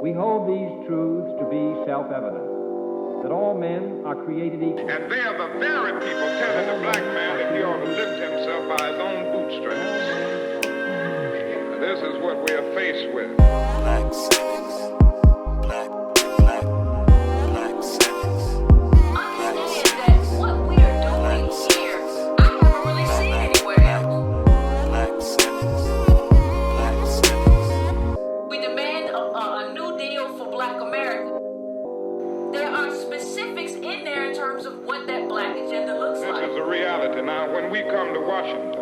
We hold these truths to be self-evident, that all men are created equal. And they are the very people telling the black man that he ought to lift himself by his own bootstraps. This is what we are faced with. Black civics. Black civics. Understand that what we are doing here, I haven't really seen anywhere else. Black civics. We demand a new deal for Black America. There are specifics in there in terms of what that Black agenda looks like. This is a reality. Now, when we come to Washington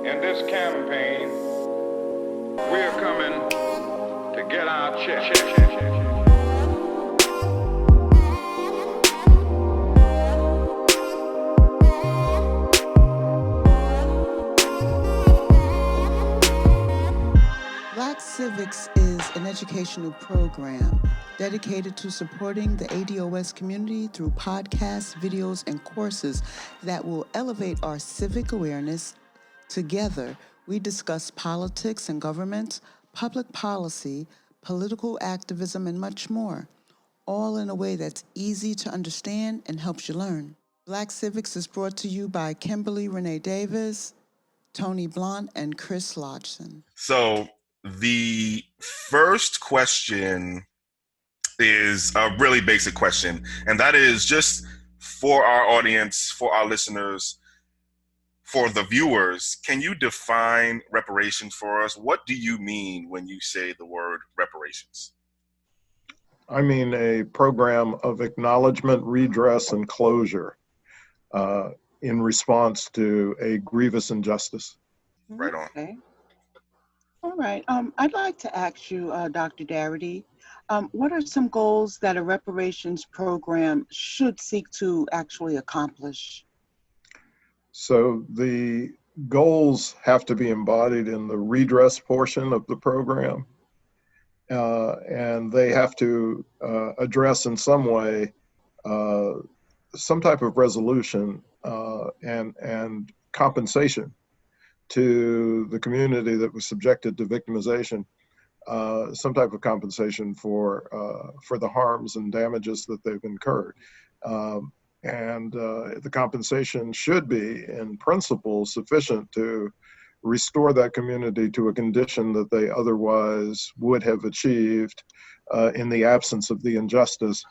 in this campaign, we're coming to get our check. Black Civics is an educational program dedicated to supporting the ADOS community through podcasts, videos, and courses that will elevate our civic awareness. Together, we discuss politics and government, public policy, political activism, and much more, all in a way that's easy to understand and helps you learn. Black Civics is brought to you by Kimberly Renee Davis, Tony Blunt, and Chris Lodgson. So the first question is a really basic question, and that is just for our audience, for our listeners, for the viewers, can you define reparations for us? What do you mean when you say the word reparations? I mean a program of acknowledgement, redress, and closure in response to a grievous injustice. Right on. Okay. All right. I'd like to ask you, Dr. Darity, what are some goals that a reparations program should seek to actually accomplish? So the goals have to be embodied in the redress portion of the program, and they have to address in some way some type of resolution and compensation to the community that was subjected to victimization, some type of compensation for the harms and damages that they've incurred. And the compensation should be, in principle, sufficient to restore that community to a condition that they otherwise would have achieved in the absence of the injustice.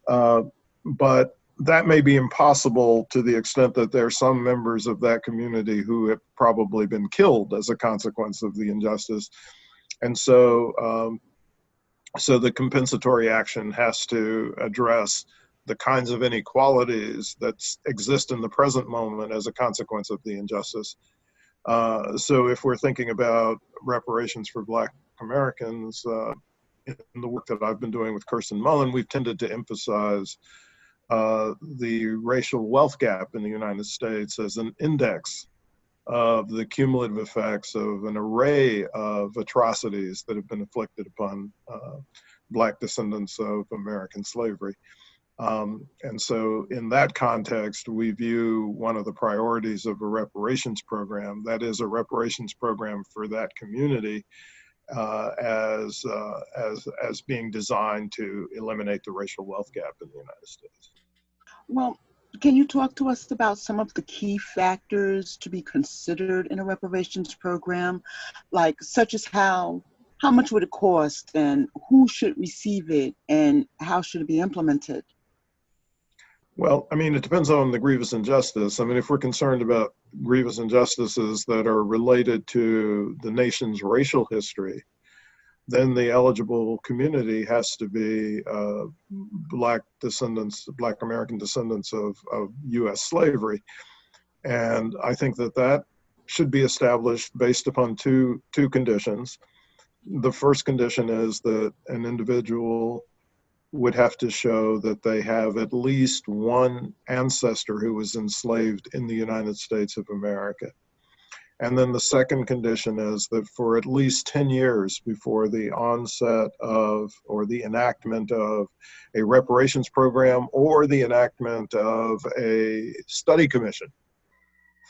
But that may be impossible to the extent that there are some members of that community who have probably been killed as a consequence of the injustice. And so, so the compensatory action has to address the kinds of inequalities that exist in the present moment as a consequence of the injustice. So if we're thinking about reparations for Black Americans, in the work that I've been doing with Kirsten Mullen, we've tended to emphasize the racial wealth gap in the United States as an index of the cumulative effects of an array of atrocities that have been inflicted upon Black descendants of American slavery. And so in that context, we view one of the priorities of a reparations program, that is a reparations program for that community, as being designed to eliminate the racial wealth gap in the United States. Well, can you talk to us about some of the key factors to be considered in a reparations program, like such as how much would it cost and who should receive it and how should it be implemented? Well, I mean, it depends on the grievous injustice. I mean, if we're concerned about grievous injustices that are related to the nation's racial history, then the eligible community has to be Black American descendants of U.S. slavery. And I think that should be established based upon two conditions. The first condition is that an individual would have to show that they have at least one ancestor who was enslaved in the United States of America. And then the second condition is that for at least 10 years before the onset of or the enactment of a reparations program or the enactment of a study commission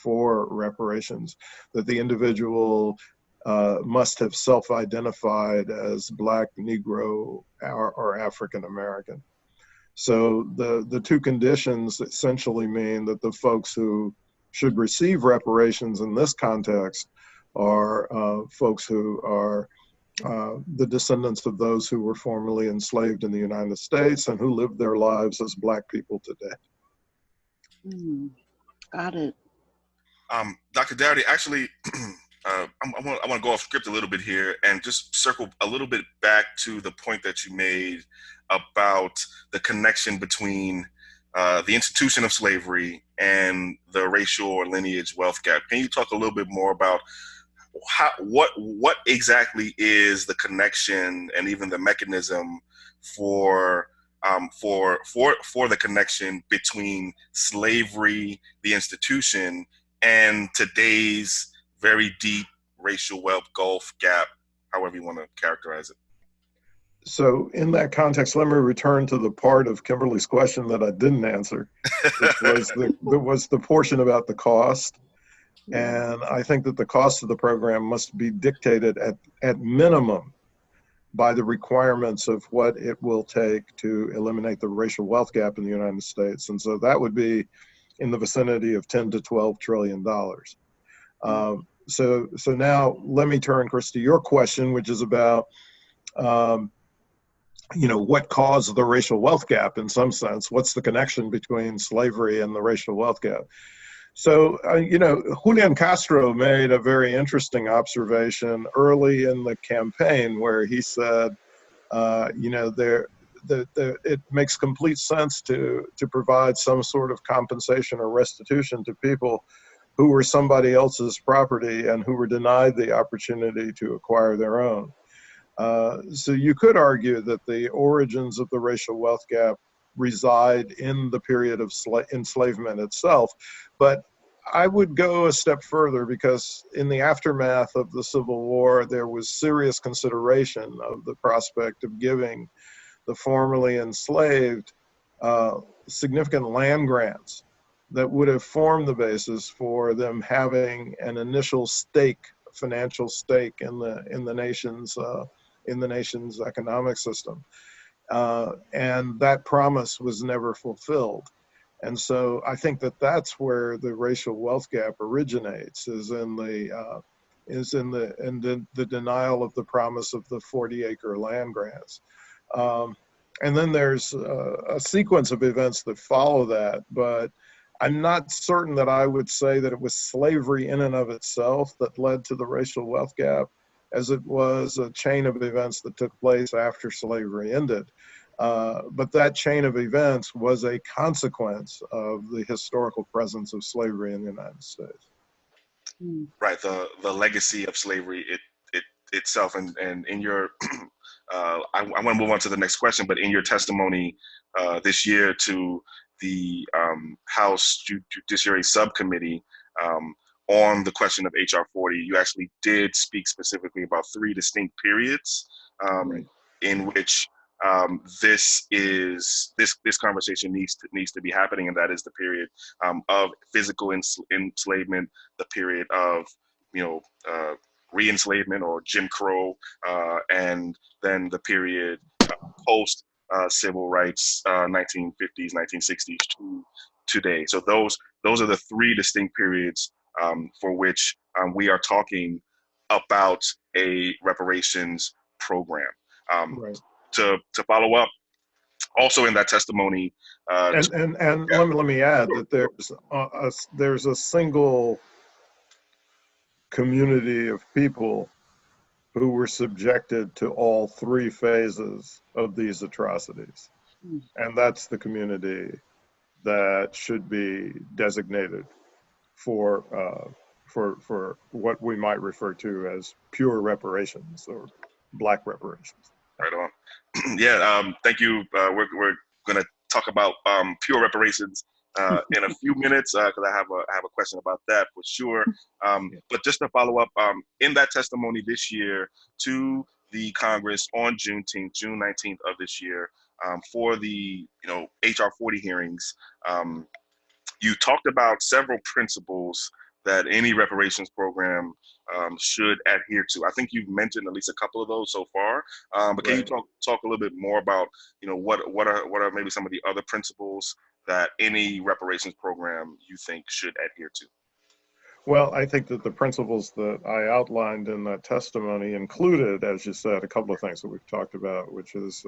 for reparations, that the individual must have self-identified as Black, Negro, or African American. So the two conditions essentially mean that the folks who should receive reparations in this context are folks who are the descendants of those who were formerly enslaved in the United States and who live their lives as Black people today. Got it. Dr. Darity, actually, I want to go off script a little bit here and just circle a little bit back to the point that you made about the connection between the institution of slavery and the racial or lineage wealth gap. Can you talk a little bit more about what exactly is the connection and even the mechanism for the connection between slavery, the institution, and today's very deep racial wealth gulf gap, however you want to characterize it? So in that context, let me return to the part of Kimberly's question that I didn't answer, which was the portion about the cost. And I think that the cost of the program must be dictated at minimum by the requirements of what it will take to eliminate the racial wealth gap in the United States. And so that would be in the vicinity of $10 to $12 trillion. So now let me turn, Chris, to your question, which is about, what caused the racial wealth gap in some sense? What's the connection between slavery and the racial wealth gap? So, Julian Castro made a very interesting observation early in the campaign where he said, it makes complete sense to provide some sort of compensation or restitution to people who were somebody else's property and who were denied the opportunity to acquire their own. So you could argue that the origins of the racial wealth gap reside in the period of enslavement itself. But I would go a step further, because in the aftermath of the Civil War, there was serious consideration of the prospect of giving the formerly enslaved significant land grants that would have formed the basis for them having an initial stake, financial stake in the nation's economic system. And that promise was never fulfilled. And so I think that that's where the racial wealth gap originates, is in the denial of the promise of the 40-acre land grants. And then there's a sequence of events that follow that, but I'm not certain that I would say that it was slavery in and of itself that led to the racial wealth gap, as it was a chain of events that took place after slavery ended. But that chain of events was a consequence of the historical presence of slavery in the United States. Right, the legacy of slavery itself, and in your, I want to move on to the next question, but in your testimony this year to the House Judiciary Subcommittee on the question of HR 40, you actually did speak specifically about three distinct periods in which this conversation needs to be happening, and that is the period of physical enslavement, the period of re-enslavement or Jim Crow, and then the period post civil rights, 1950s, 1960s to today. So those are the three distinct periods for which we are talking about a reparations program. To follow up, also in that testimony, let me add that there's a single community of people who were subjected to all three phases of these atrocities, and that's the community that should be designated for what we might refer to as pure reparations or Black reparations. Right on. Thank you. We're going to talk about pure reparations in a few minutes, because I have a question about that for sure. But just to follow up, in that testimony this year to the Congress on June 19th of this year, for the HR 40 hearings, you talked about several principles that any reparations program should adhere to? I think you've mentioned at least a couple of those so far, but can you talk a little bit more about, what are maybe some of the other principles that any reparations program you think should adhere to? Well, I think that the principles that I outlined in that testimony included, as you said, a couple of things that we've talked about, which is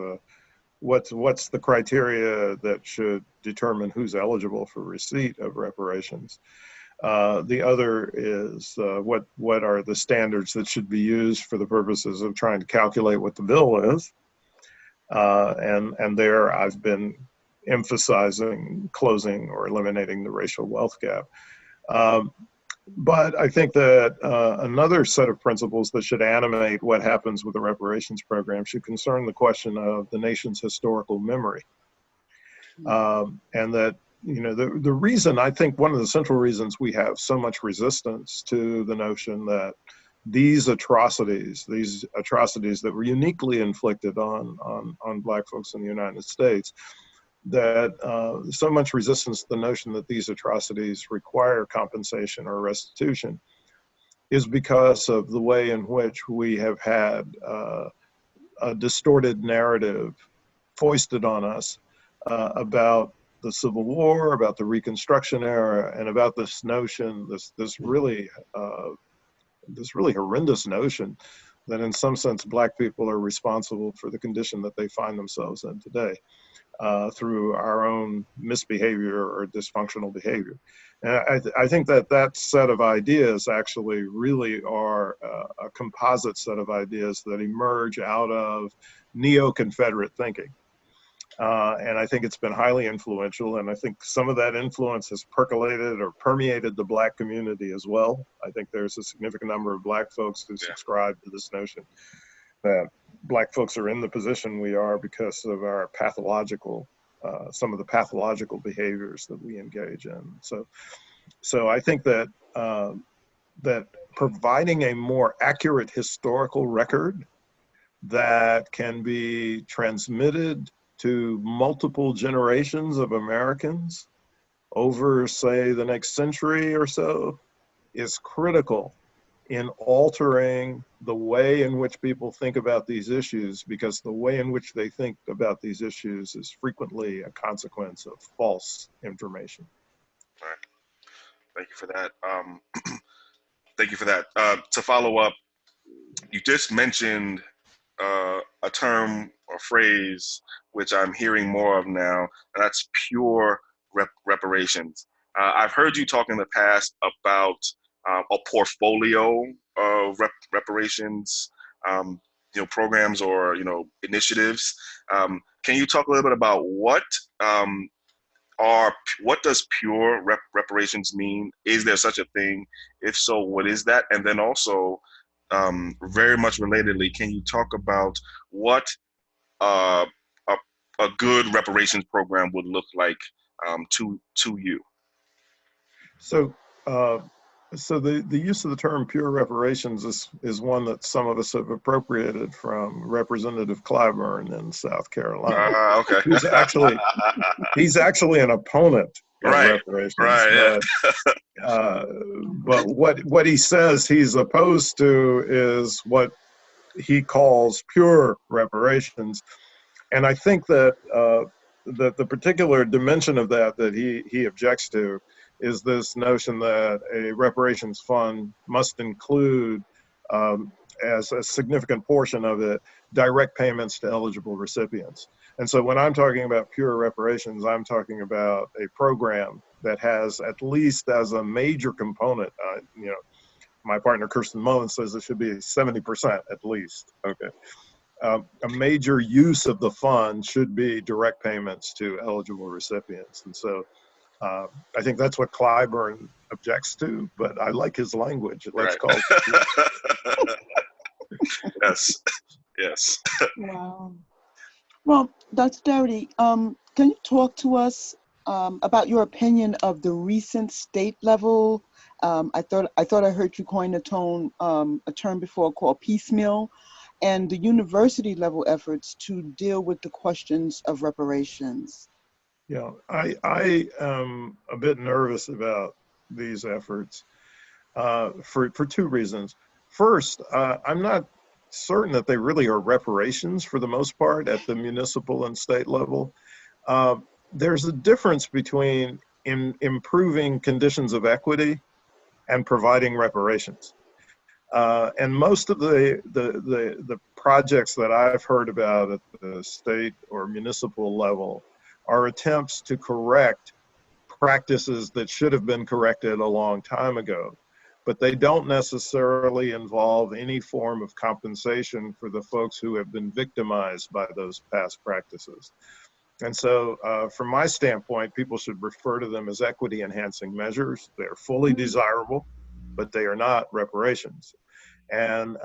what's the criteria that should determine who's eligible for receipt of reparations. The other is what are the standards that should be used for the purposes of trying to calculate what the bill is. And there I've been emphasizing closing or eliminating the racial wealth gap. But I think that another set of principles that should animate what happens with the reparations program should concern the question of the nation's historical memory. And that, the reason, I think one of the central reasons we have so much resistance to the notion that these atrocities that were uniquely inflicted on Black folks in the United States, that so much resistance to the notion that these atrocities require compensation or restitution is because of the way in which we have had a distorted narrative foisted on us about the Civil War, about the Reconstruction era, and about this notion, this really horrendous notion that in some sense Black people are responsible for the condition that they find themselves in today. Through our own misbehavior or dysfunctional behavior. And I think that set of ideas actually really are a composite set of ideas that emerge out of neo-Confederate thinking. And I think it's been highly influential, and I think some of that influence has percolated or permeated the Black community as well. I think there's a significant number of Black folks who subscribe to this notion that Black folks are in the position we are because of our pathological, some of the pathological behaviors that we engage in. So I think that that providing a more accurate historical record that can be transmitted to multiple generations of Americans over, say, the next century or so is critical in altering the way in which people think about these issues, because the way in which they think about these issues is frequently a consequence of false information. All right. Thank you for that. Thank you for that. To follow up, you just mentioned a term or phrase which I'm hearing more of now, and that's pure reparations. I've heard you talk in the past about a portfolio of reparations, programs or initiatives. Can you talk a little bit about what does pure reparations mean? Is there such a thing? If so, what is that? And then also, very much relatedly, can you talk about what a good reparations program would look like to you? So the use of the term pure reparations is one that some of us have appropriated from Representative Clyburn in South Carolina. Okay. He's actually an opponent of reparations. Right. But what he says he's opposed to is what he calls pure reparations. And I think that the particular dimension of that he objects to is this notion that a reparations fund must include, as a significant portion of it, direct payments to eligible recipients. And so when I'm talking about pure reparations, I'm talking about a program that has at least as a major component, my partner Kirsten Mullen says it should be 70% at least, okay. A major use of the fund should be direct payments to eligible recipients. And so I think that's what Clyburn objects to, but I like his language. Let's call it. Yes. Wow. Well, Dr. Darity, can you talk to us about your opinion of the recent state level? I thought I heard you coin a term before called piecemeal, and the university level efforts to deal with the questions of reparations. Yeah, I am a bit nervous about these efforts for two reasons. First, I'm not certain that they really are reparations for the most part at the municipal and state level. There's a difference between improving conditions of equity and providing reparations. And most of the projects that I've heard about at the state or municipal level are attempts to correct practices that should have been corrected a long time ago, but they don't necessarily involve any form of compensation for the folks who have been victimized by those past practices. And so from my standpoint, people should refer to them as equity enhancing measures. They're fully desirable, but they are not reparations. And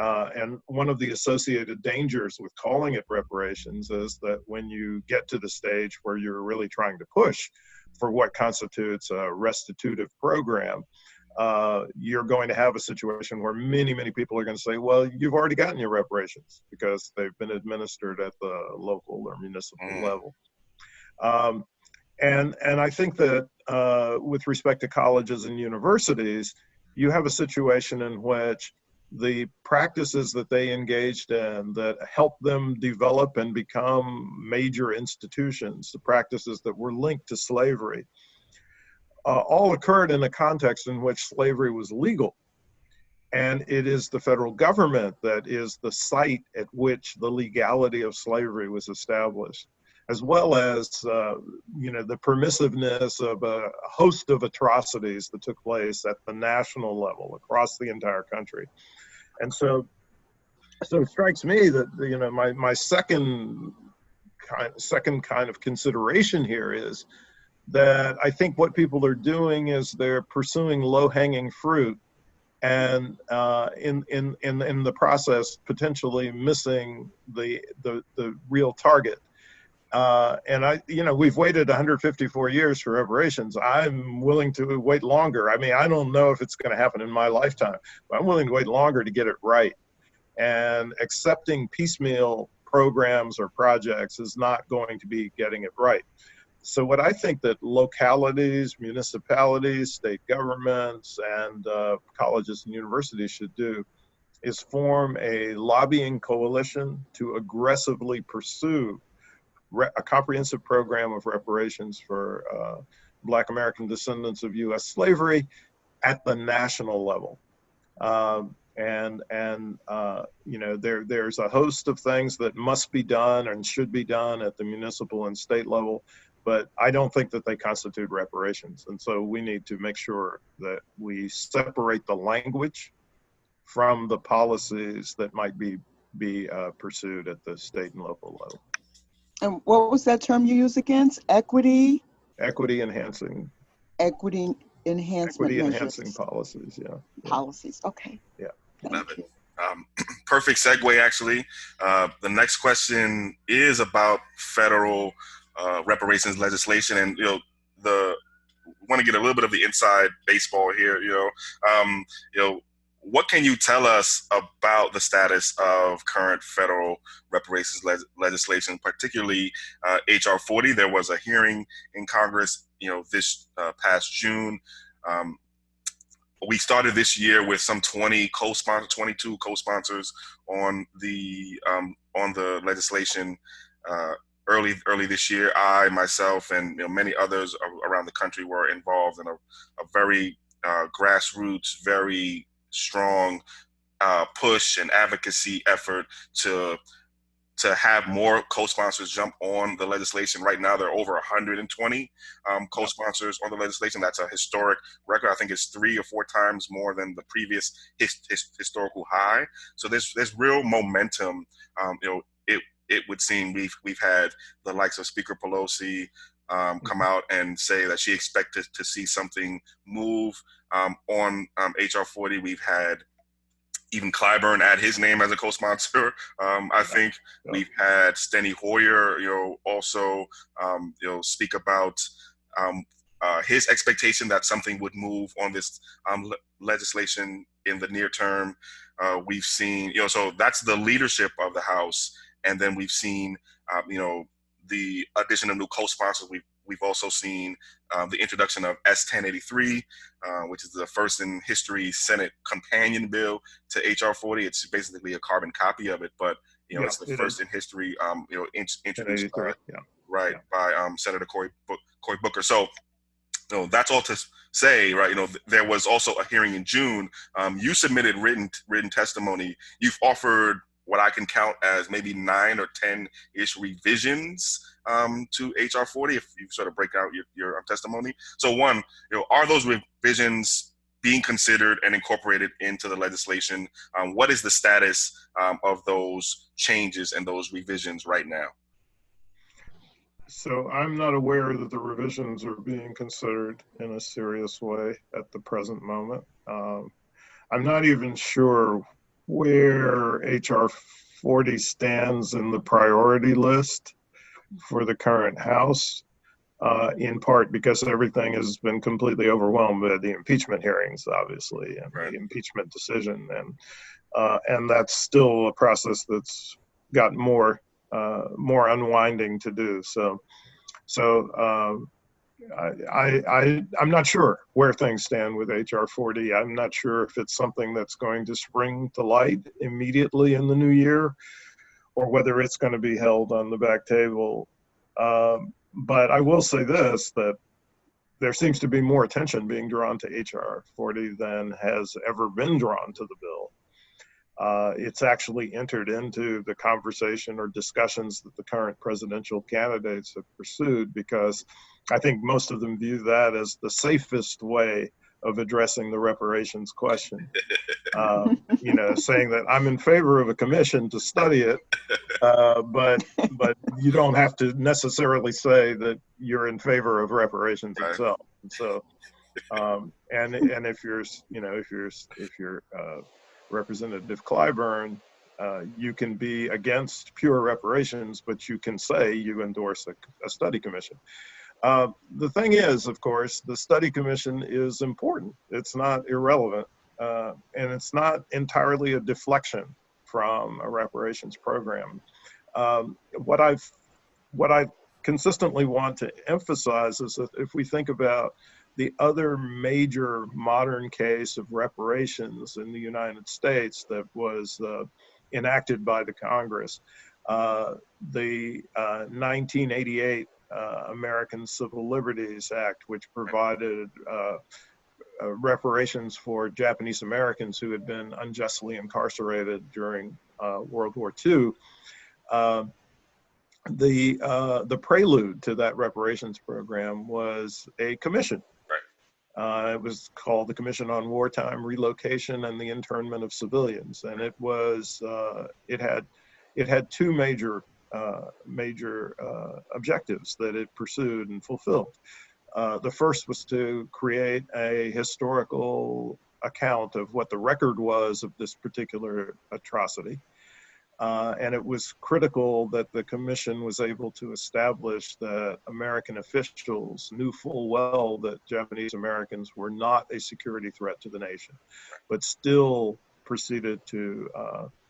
one of the associated dangers with calling it reparations is that when you get to the stage where you're really trying to push for what constitutes a restitutive program, you're going to have a situation where many, many people are going to say, well, you've already gotten your reparations because they've been administered at the local or municipal level. And I think that with respect to colleges and universities, you have a situation in which the practices that they engaged in that helped them develop and become major institutions, the practices that were linked to slavery, all occurred in a context in which slavery was legal. And it is the federal government that is the site at which the legality of slavery was established, as well as the permissiveness of a host of atrocities that took place at the national level across the entire country. And so it strikes me that my second kind of consideration here is that I think what people are doing is they're pursuing low-hanging fruit, and in the process potentially missing the real target. And we've waited 154 years for reparations. I'm willing to wait longer. I mean, I don't know if it's going to happen in my lifetime, but I'm willing to wait longer to get it right. And accepting piecemeal programs or projects is not going to be getting it right. So what I think that localities, municipalities, state governments, and colleges and universities should do is form a lobbying coalition to aggressively pursue a comprehensive program of reparations for Black American descendants of U.S. slavery at the national level. There's a host of things that must be done and should be done at the municipal and state level, but I don't think that they constitute reparations. And so we need to make sure that we separate the language from the policies that might be pursued at the state and local level. And what was that term you used against? Equity? Equity enhancing. Equity enhancement Equity measures. enhancing policies, yeah. Policies, okay. Yeah. Love it. Perfect segue, actually. The next question is about federal reparations legislation, and want to get a little bit of the inside baseball here. What can you tell us about the status of current federal reparations legislation, particularly HR 40? There was a hearing in Congress, this past June. We started this year with some 22 co-sponsors on the legislation. Early this year, I, myself, and many others around the country were involved in a very grassroots, very strong push and advocacy effort to have more co-sponsors jump on the legislation. Right now, there are over 120 co-sponsors on the legislation. That's a historic record. I think it's 3 or 4 times more than the previous historical high. So there's real momentum. It would seem we've had the likes of Speaker Pelosi come out and say that she expected to see something move on HR 40. We've had even Clyburn add his name as a co-sponsor. I think we've had Steny Hoyer, also, speak about his expectation that something would move on this legislation in the near term. We've seen, so that's the leadership of the House, and then we've seen, the addition of new co-sponsors. we've also seen the introduction of S-1083, which is the first in history Senate companion bill to H.R. 40. It's basically a carbon copy of it, but it's the first in history, introduced by, by Senator Cory Booker. So, that's all to say, right? There was also a hearing in June. You submitted written testimony. You've offered what I can count as maybe 9 or 10-ish revisions to HR 40, if you sort of break out your testimony. So one, are those revisions being considered and incorporated into the legislation? What is the status of those changes and those revisions right now? So I'm not aware that the revisions are being considered in a serious way at the present moment. I'm not even sure where HR 40 stands in the priority list for the current House, in part because everything has been completely overwhelmed by the impeachment hearings, obviously, and the impeachment decision. And that's still a process that's got more unwinding to do. I'm not sure where things stand with HR 40. I'm not sure if it's something that's going to spring to light immediately in the new year, or whether it's going to be held on the back table. But I will say this, that there seems to be more attention being drawn to HR 40 than has ever been drawn to the bill. It's actually entered into the conversation or discussions that the current presidential candidates have pursued, because I think most of them view that as the safest way of addressing the reparations question. Saying that I'm in favor of a commission to study it, but you don't have to necessarily say that you're in favor of reparations itself. And so, and if you're Representative Clyburn, you can be against pure reparations, but you can say you endorse a study commission. The thing is, of course, the study commission is important. It's not irrelevant, and it's not entirely a deflection from a reparations program. What I consistently want to emphasize is that if we think about the other major modern case of reparations in the United States that was enacted by the Congress, the 1988 American Civil Liberties Act, which provided reparations for Japanese Americans who had been unjustly incarcerated during World War II. The prelude to that reparations program was a commission. It was called the Commission on Wartime Relocation and the Internment of Civilians, and it had two major objectives that it pursued and fulfilled. The first was to create a historical account of what the record was of this particular atrocity. And it was critical that the commission was able to establish that American officials knew full well that Japanese Americans were not a security threat to the nation, but still proceeded to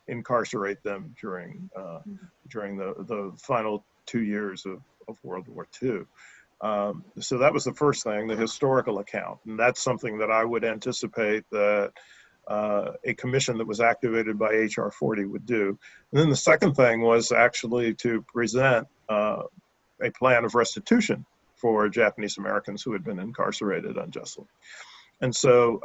incarcerate them during the final 2 years of World War II. So that was the first thing, the historical account. And that's something that I would anticipate that a commission that was activated by HR 40 would do. And then the second thing was actually to present a plan of restitution for Japanese Americans who had been incarcerated unjustly. And so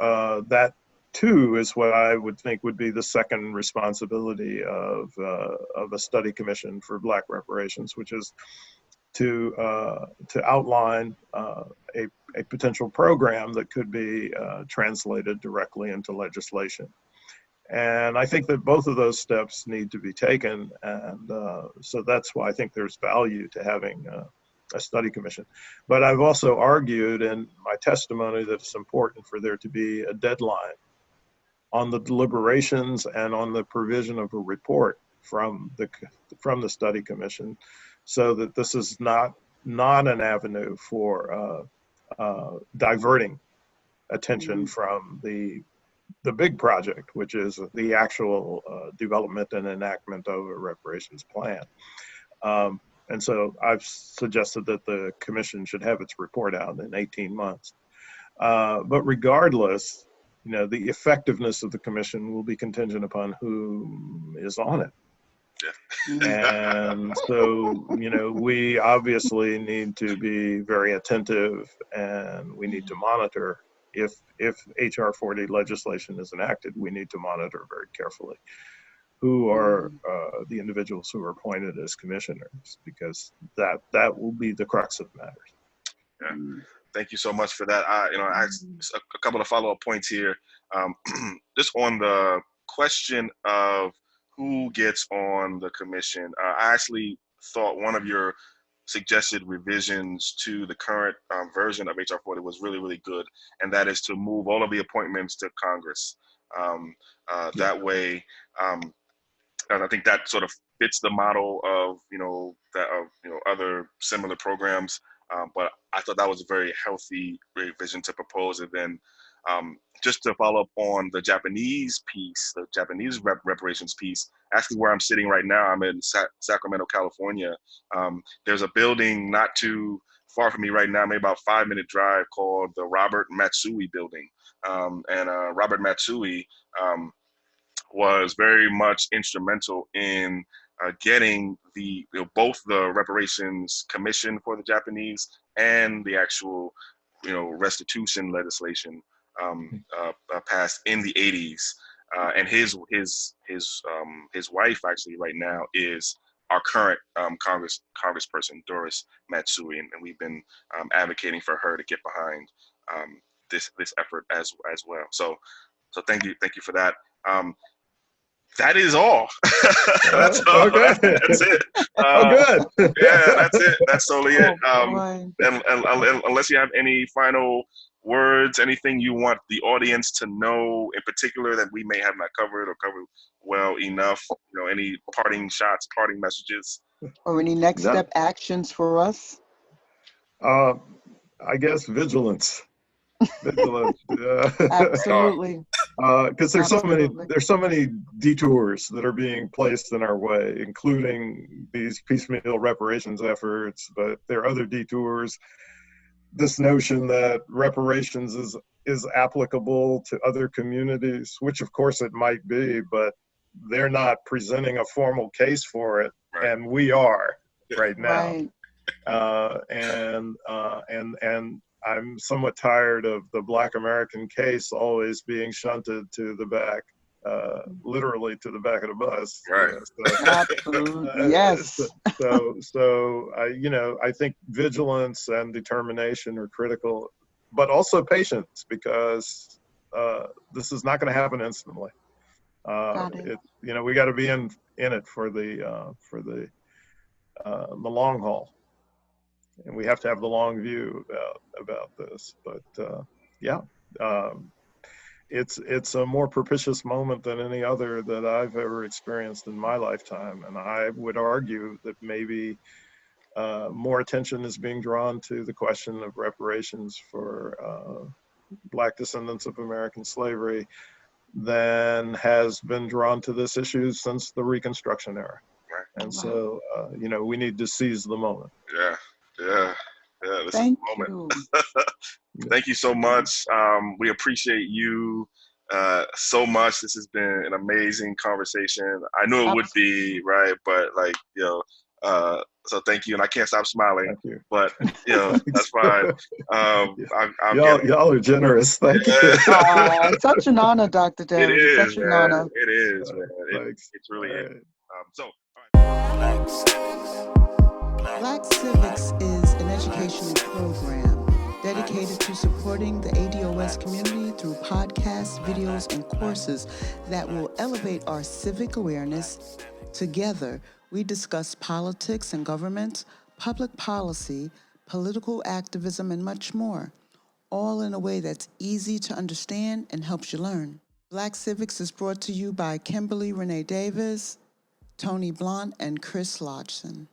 that too is what I would think would be the second responsibility of a study commission for Black reparations, which is to outline a potential program that could be translated directly into legislation. And I think that both of those steps need to be taken. And so that's why I think there's value to having a study commission. But I've also argued in my testimony that it's important for there to be a deadline on the deliberations and on the provision of a report from the study commission, so that this is not an avenue for diverting attention from the big project, which is the actual development and enactment of a reparations plan. And so I've suggested that the commission should have its report out in 18 months. But regardless, the effectiveness of the commission will be contingent upon who is on it. And so, we obviously need to be very attentive, and we need to monitor. If HR 40 legislation is enacted, we need to monitor very carefully who are the individuals who are appointed as commissioners, because that will be the crux of matters. Yeah. Thank you so much for that. I a couple of follow-up points here. Just on the question of who gets on the commission, I actually thought one of your suggested revisions to the current version of HR 40 was really, really good, and that is to move all of the appointments to Congress. That way, and I think that sort of fits the model of other similar programs. But I thought that was a very healthy revision to propose. And then just to follow up on the Japanese piece, the Japanese reparations piece, actually where I'm sitting right now, I'm in Sacramento, California. There's a building not too far from me right now, maybe about a 5-minute drive, called the Robert Matsui building. And Robert Matsui was very much instrumental in getting both the reparations commission for the Japanese and the actual restitution legislation passed in the 80s. And his wife actually right now is our current congressperson, Doris Matsui, and we've been advocating for her to get behind this effort as well. So thank you for that. That is all. That's all. Okay. That's it. Good. Yeah, that's it. That's totally it. Boy. And unless you have any final words, anything you want the audience to know in particular that we may have not covered or covered well enough, any parting shots, parting messages? Or any next step actions for us? I guess vigilance. Absolutely. Because there's so many detours that are being placed in our way, including these piecemeal reparations efforts, but there are other detours. This notion that reparations is applicable to other communities, which of course it might be, but they're not presenting a formal case for it, right. And we are right now. Right. And I'm somewhat tired of the Black American case always being shunted to the back, literally to the back of the bus. Right. Absolutely. Yes. So I think vigilance and determination are critical, but also patience, because this is not going to happen instantly. We got to be in it for the long haul. And we have to have the long view about this, but it's a more propitious moment than any other that I've ever experienced in my lifetime, and I would argue that maybe more attention is being drawn to the question of reparations for Black descendants of American slavery than has been drawn to this issue since the Reconstruction era. Right. And so we need to seize the moment. Yeah, this Thank is the moment. you. Thank you so much. We appreciate you so much. This has been an amazing conversation. I knew it would be, right? But so thank you. And I can't stop smiling. Thank you. But, that's fine. Y'all are generous. Thank you. It's such an honor, Dr. Darity. It is, such an man. honor. It is, man. It's really All it. right. Black Civics. Black Civics is an educational program dedicated to supporting the ADOS community through podcasts, videos, and courses that will elevate our civic awareness. Together, we discuss politics and government, public policy, political activism, and much more, all in a way that's easy to understand and helps you learn. Black Civics is brought to you by Kimberly Renee Davis, Tony Blunt, and Chris Lodgson.